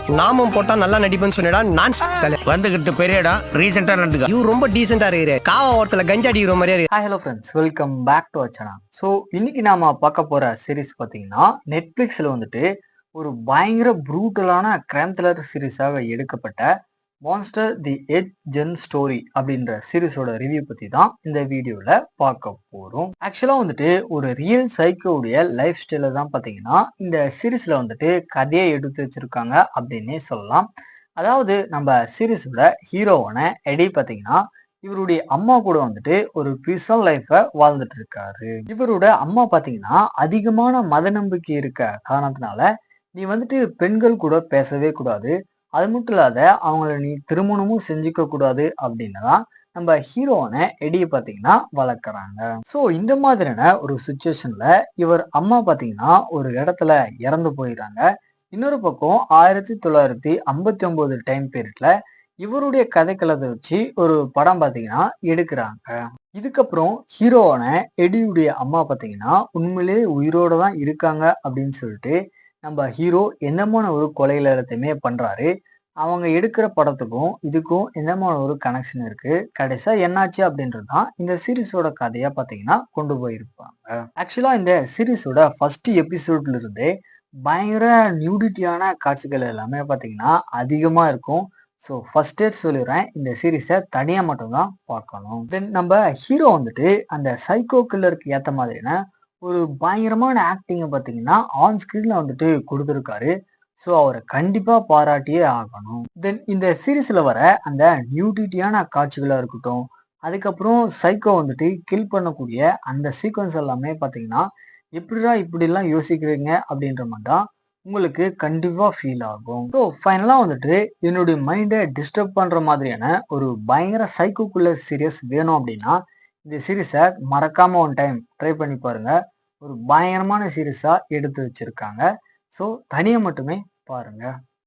நாமும் போட்டா நல்லா நடிப்பேன்னு சொன்னடா. நான் வந்துகிட்டு பெரிய இடம் ரீசெண்டா நடந்துக்க. இவ ரொம்ப டீசெண்டா இருக்கிற காவா ஓரத்துல கஞ்சா அடிக்கிற மாதிரியா இருக்கு. Hi hello friends, welcome back to our channel. So இன்னைக்கு நாம பார்க்க போற சீரிஸ் பார்த்தீங்கன்னா நெட்ஃபிளிக்ஸ்ல வந்துட்டு ஒரு பயங்கர ப்ரூட்டலான கிரைம் த்ரில்லர் சீரிஸாக எடுக்கப்பட்ட மான்ஸ்டர் தி எட் ஜென் ஸ்டோரி அப்படின்ற சீரிஸோட ரிவ்யூ பத்தி தான் இந்த வீடியோல பார்க்க போறோம். ஆக்சுவலா வந்துட்டு ஒரு ரியல் சைக்கோடைய லைஃப் ஸ்டைல தான் பாத்தீங்கன்னா இந்த சீரிஸ்ல வந்துட்டு கதையை எடுத்து வச்சிருக்காங்க அப்படின்னே சொல்லலாம். அதாவது நம்ம சீரிஸோட ஹீரோவான எடி பாத்தீங்கன்னா இவருடைய அம்மா கூட வந்துட்டு ஒரு பீஸ்ஃபுல் லைஃபை வாழ்ந்துட்டு இருக்காரு. இவரோட அம்மா பாத்தீங்கன்னா அதிகமான மத நம்பிக்கை இருக்க காரணத்தினால நீ வந்துட்டு பெண்கள் கூட பேசவே கூடாது, அது மட்டும் இல்லாத அவங்கள நீ திருமணமும் செஞ்சுக்க கூடாது அப்படின்னு தான் நம்ம ஹீரோவான எடியை பாத்தீங்கன்னா வளர்க்குறாங்க. ஸோ இந்த மாதிரியான ஒரு சுச்சுவேஷன்ல இவர் அம்மா பாத்தீங்கன்னா ஒரு இடத்துல இறந்து போயிடுறாங்க. இன்னொரு பக்கம் 1959 டைம் பீரியட்ல இவருடைய கதைக்களத்தை வச்சு ஒரு படம் பாத்தீங்கன்னா எடுக்கிறாங்க. இதுக்கப்புறம் ஹீரோவான எடியுடைய அம்மா பாத்தீங்கன்னா உண்மையிலேயே உயிரோட தான் இருக்காங்க அப்படின்னு சொல்லிட்டு நம்ம ஹீரோ எந்தமான ஒரு கொலையில எல்லாத்தையுமே பண்றாரு. அவங்க எடுக்கிற படத்துக்கும் இதுக்கும் எந்தமான ஒரு கனெக்ஷன் இருக்கு, கடைசியா என்னாச்சு அப்படின்றது தான் இந்த சீரிஸோட கதையா பாத்தீங்கன்னா கொண்டு போயிருப்பாங்க. ஆக்சுவலா இந்த சீரிஸோட ஃபர்ஸ்ட் எபிசோட்ல இருந்தே பயங்கர நியூடிட்டியான காட்சிகள் எல்லாமே பாத்தீங்கன்னா அதிகமா இருக்கும். ஸோ ஃபர்ஸ்டே சொல்லிடுறேன், இந்த சீரீஸை தனியா மட்டும்தான் பார்க்கணும். தென் நம்ம ஹீரோ வந்துட்டு அந்த சைக்கோ கில்லருக்கு ஏத்த மாதிரியான ஒரு பயங்கரமான ஆக்டிங்கை பார்த்தீங்கன்னா ஆன் ஸ்கிரீன்ல வந்துட்டு கொடுத்துருக்காரு. ஸோ அவரை கண்டிப்பா பாராட்டியே ஆகணும். தென் இந்த சீரீஸ்ல வர அந்த நியூடிட்டியான காட்சிகளா இருக்கட்டும், அதுக்கப்புறம் சைக்கோ வந்துட்டு கில் பண்ணக்கூடிய அந்த சீக்வன்ஸ் எல்லாமே பார்த்தீங்கன்னா எப்படிடா இப்படிலாம் யோசிக்கிறீங்க அப்படின்ற மாதிரி தான் உங்களுக்கு கண்டிப்பா ஃபீல் ஆகும். ஸோ ஃபைனலா வந்துட்டு என்னுடைய மைண்டை டிஸ்டர்ப் பண்ற மாதிரியான ஒரு பயங்கர சைக்கோக்குள்ள சீரியஸ் வேணும் அப்படின்னா இந்த சீரீஸை மறக்காம ஒன் டைம் ட்ரை பண்ணி பாருங்க. ஒரு பயங்கரமான சீரீஸா எடுத்து வச்சிருக்காங்க. ஸோ தனியா மட்டுமே பாருங்க.